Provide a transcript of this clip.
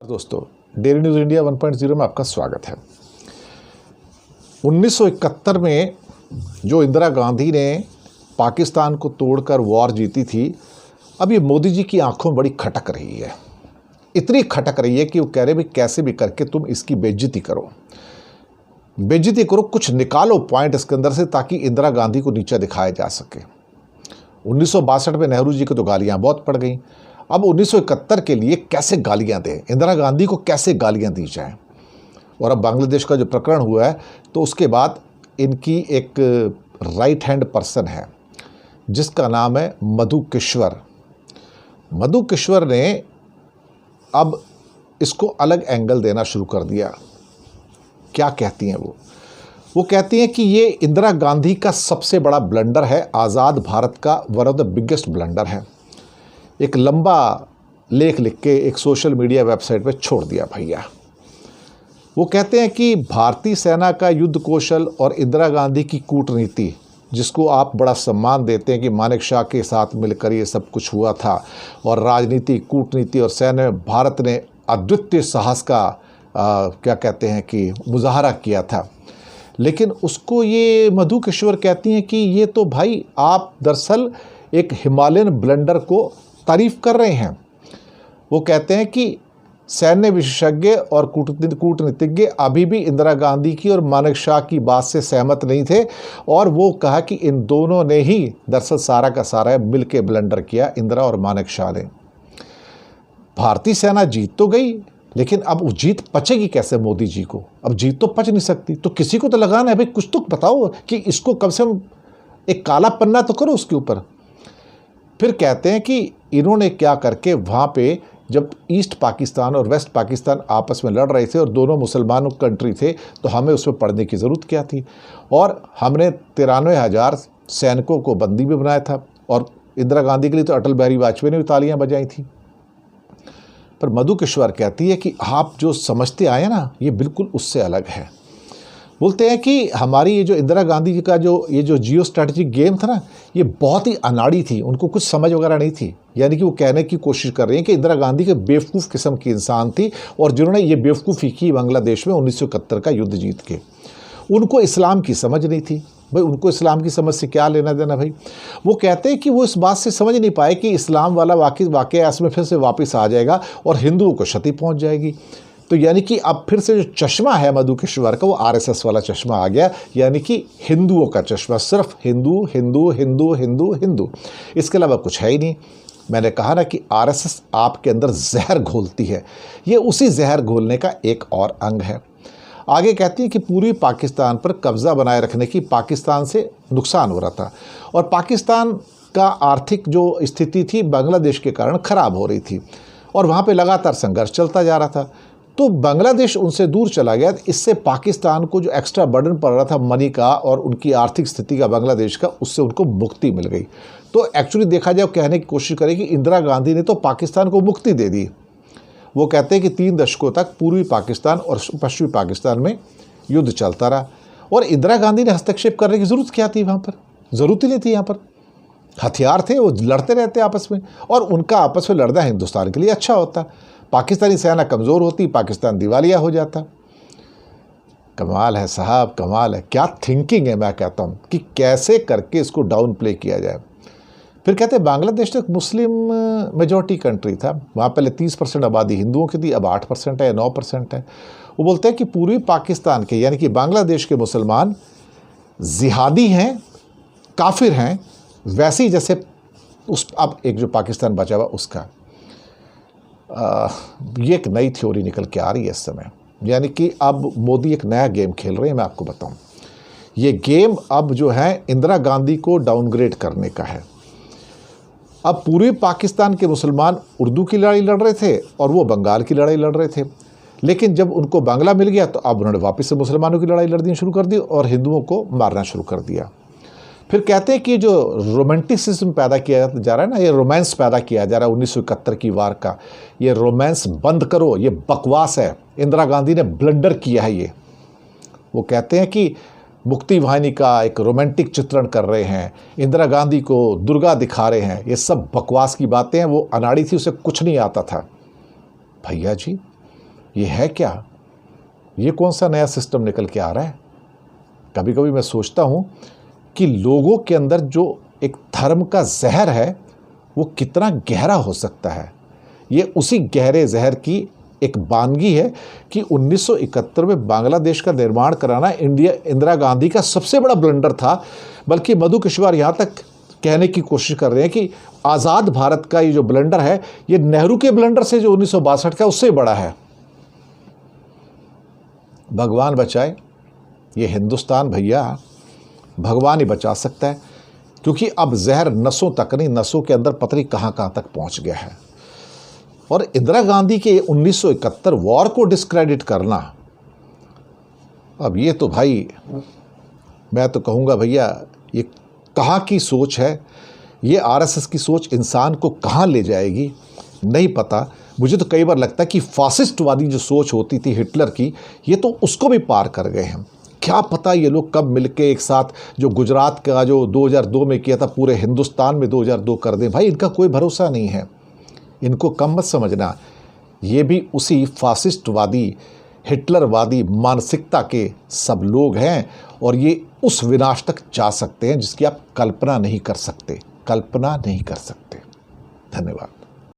दोस्तों, daily news India 1.0 में आपका स्वागत है। 1971 में जो इंदिरा गांधी ने पाकिस्तान को तोड़कर वॉर जीती थी, अब ये मोदी जी की आंखों में बड़ी खटक रही है। इतनी खटक रही है कि वो कह रहे भाई कैसे भी करके तुम इसकी बेइज्जती करो, कुछ निकालो पॉइंट इसके अंदर से ताकि इंदिरा गांधी को नीचा दिखाया जा सके। 1962 में नेहरू जी को तो गालियाँ बहुत पड़ गई। अब 1971 के लिए कैसे गालियां दें, इंदिरा गांधी को कैसे गालियां दी जाएं। और अब बांग्लादेश का जो प्रकरण हुआ है तो उसके बाद इनकी एक राइट हैंड पर्सन है जिसका नाम है मधु किश्वर। मधु किश्वर ने अब इसको अलग एंगल देना शुरू कर दिया। क्या कहती हैं वो कहती हैं कि ये इंदिरा गांधी का सबसे बड़ा ब्लंडर है, आज़ाद भारत का one of the biggest blunder है। एक लंबा लेख लिख के एक सोशल मीडिया वेबसाइट पे छोड़ दिया भैया। वो कहते हैं कि भारतीय सेना का युद्ध कौशल और इंदिरा गांधी की कूटनीति, जिसको आप बड़ा सम्मान देते हैं कि मानेकशॉ के साथ मिलकर ये सब कुछ हुआ था, और राजनीति, कूटनीति और सैन्य भारत ने अद्वितीय साहस का क्या कहते हैं कि मुजाहरा किया था। लेकिन उसको ये मधु किश्वर कहती हैं कि ये तो भाई आप दरअसल एक हिमालयन ब्लंडर को तारीफ कर रहे हैं। वो कहते हैं कि सैन्य विशेषज्ञ और कूटनीतिज्ञ अभी भी इंदिरा गांधी की और मानेकशॉ की बात से सहमत नहीं थे, और वो कहा कि इन दोनों ने ही दरअसल सारा का सारा मिल के ब्लंडर किया, इंदिरा और मानेकशॉ ने। भारतीय सेना जीत तो गई, लेकिन अब वो जीत पचेगी कैसे मोदी जी को? अब जीत तो पच नहीं सकती, तो किसी को तो लगाना है भाई, कुछ तो बताओ कि इसको कम से कम एक काला पन्ना तो करो उसके ऊपर। फिर कहते हैं कि इन्होंने क्या करके वहाँ पे जब ईस्ट पाकिस्तान और वेस्ट पाकिस्तान आपस में लड़ रहे थे और दोनों मुसलमानों कंट्री थे, तो हमें उसमें पढ़ने की ज़रूरत क्या थी। और हमने 93,000 सैनिकों को बंदी भी बनाया था, और इंदिरा गांधी के लिए तो अटल बिहारी वाजपेयी ने भी तालियाँ बजाई थी। पर मधु किश्वर कहती है कि आप जो समझते आए ना, ये बिल्कुल उससे अलग है। बोलते हैं कि हमारी ये जो इंदिरा गांधी जी का ये जो जियो स्ट्रैटेजिक गेम था ना, ये बहुत ही अनाड़ी थी, उनको कुछ समझ वगैरह नहीं थी। यानी कि वो कहने की कोशिश कर रही हैं कि इंदिरा गांधी के बेवकूफ़ किस्म की इंसान थी, और जिन्होंने ये बेवकूफ़ी की बांग्लादेश में 1971 का युद्ध जीत के। उनको इस्लाम की समझ नहीं थी भाई, उनको इस्लाम की समझ से क्या लेना देना भाई। वो कहते हैं कि वो इस बात से समझ नहीं पाए कि इस्लाम वाला वाक़या इसमें फिर से वापस आ जाएगा और हिंदुओं को क्षति पहुँच जाएगी। तो यानी कि अब फिर से जो चश्मा है मधु किश्वर का, वो आरएसएस वाला चश्मा आ गया, यानी कि हिंदुओं का चश्मा, सिर्फ हिंदू हिंदू हिंदू हिंदू हिंदू, इसके अलावा कुछ है ही नहीं। मैंने कहा ना कि आरएसएस आपके अंदर जहर घोलती है, ये उसी जहर घोलने का एक और अंग है। आगे कहती है कि पूर्वी पाकिस्तान पर कब्जा बनाए रखने की पाकिस्तान से नुकसान हो रहा था, और पाकिस्तान का आर्थिक जो स्थिति थी बांग्लादेश के कारण ख़राब हो रही थी, और वहाँ पे लगातार संघर्ष चलता जा रहा था। तो बांग्लादेश उनसे दूर चला गया, इससे पाकिस्तान को जो एक्स्ट्रा बर्डन पड़ रहा था मनी का और उनकी आर्थिक स्थिति का बांग्लादेश का, उससे उनको मुक्ति मिल गई। तो एक्चुअली देखा जाए, कहने की कोशिश करें कि इंदिरा गांधी ने तो पाकिस्तान को मुक्ति दे दी। वो कहते हैं कि 3 दशकों तक पूर्वी पाकिस्तान और पश्चिमी पाकिस्तान में युद्ध चलता रहा, और इंदिरा गांधी ने हस्तक्षेप करने की ज़रूरत क्या थी? वहाँ पर ज़रूरत ही नहीं थी। यहाँ पर हथियार थे, वो लड़ते रहते आपस में, और उनका आपस में लड़ना हिंदुस्तान के लिए अच्छा होता। पाकिस्तानी सेना कमज़ोर होती, पाकिस्तान दिवालिया हो जाता। कमाल है साहब, कमाल है। क्या थिंकिंग है, मैं कहता हूँ कि कैसे करके इसको डाउन प्ले किया जाए। फिर कहते हैं बांग्लादेश तो एक मुस्लिम मेजॉरिटी कंट्री था, वहाँ पहले 30% आबादी हिंदुओं की थी, अब 8% है या 9% है। वो बोलते हैं कि पूर्वी पाकिस्तान के यानी कि बांग्लादेश के मुसलमान जिहादी हैं, काफिर हैं, वैसे ही जैसे अब एक जो पाकिस्तान बचा हुआ उसका। ये एक नई थ्योरी निकल के आ रही है इस समय, यानी कि अब मोदी एक नया गेम खेल रहे हैं। मैं आपको बताऊं, ये गेम अब जो है इंदिरा गांधी को डाउनग्रेड करने का है। अब पूर्वी पाकिस्तान के मुसलमान उर्दू की लड़ाई लड़ रहे थे और वो बंगाल की लड़ाई लड़ रहे थे, लेकिन जब उनको बांग्ला मिल गया तो अब उन्होंने वापस से मुसलमानों की लड़ाई लड़नी शुरू कर दी और हिंदुओं को मारना शुरू कर दिया। फिर कहते हैं कि जो रोमांटिसिज्म पैदा किया जा रहा है ना, ये रोमांस पैदा किया जा रहा है 1971 की वार का, ये रोमांस बंद करो, ये बकवास है। इंदिरा गांधी ने ब्लंडर किया है ये। वो कहते हैं कि मुक्ति वाहिनी का एक रोमांटिक चित्रण कर रहे हैं, इंदिरा गांधी को दुर्गा दिखा रहे हैं, ये सब बकवास की बातें हैं। वो अनाड़ी थी, उसे कुछ नहीं आता था। भैया जी, ये है क्या? ये कौन सा नया सिस्टम निकल के आ रहा है? कभी कभी मैं सोचता हूँ कि लोगों के अंदर जो एक धर्म का जहर है वो कितना गहरा हो सकता है। ये उसी गहरे जहर की एक वानगी है कि 1971 में बांग्लादेश का निर्माण कराना इंदिरा गांधी का सबसे बड़ा ब्लंडर था। बल्कि मधु कुशवाहा यहाँ तक कहने की कोशिश कर रहे हैं कि आज़ाद भारत का ये जो ब्लंडर है ये नेहरू के ब्लंडर से जो 1962 का उससे बड़ा है। भगवान बचाए, ये हिंदुस्तान भैया भगवान ही बचा सकता है, क्योंकि अब जहर नसों तक नहीं, नसों के अंदर पता नहीं कहाँ कहाँ तक पहुँच गया है। और इंदिरा गांधी के 1971 वॉर को डिस्क्रेडिट करना, अब ये तो भाई मैं तो कहूँगा भैया ये कहाँ की सोच है, ये आरएसएस की सोच इंसान को कहाँ ले जाएगी नहीं पता। मुझे तो कई बार लगता है कि फासिस्टवादी जो सोच होती थी हिटलर की, ये तो उसको भी पार कर गए हैं। क्या पता ये लोग कब मिलके एक साथ जो गुजरात का जो 2002 में किया था पूरे हिंदुस्तान में 2002 कर दें। भाई इनका कोई भरोसा नहीं है, इनको कम मत समझना। ये भी उसी फासिस्टवादी हिटलरवादी मानसिकता के सब लोग हैं और ये उस विनाश तक जा सकते हैं जिसकी आप कल्पना नहीं कर सकते, कल्पना नहीं कर सकते। धन्यवाद।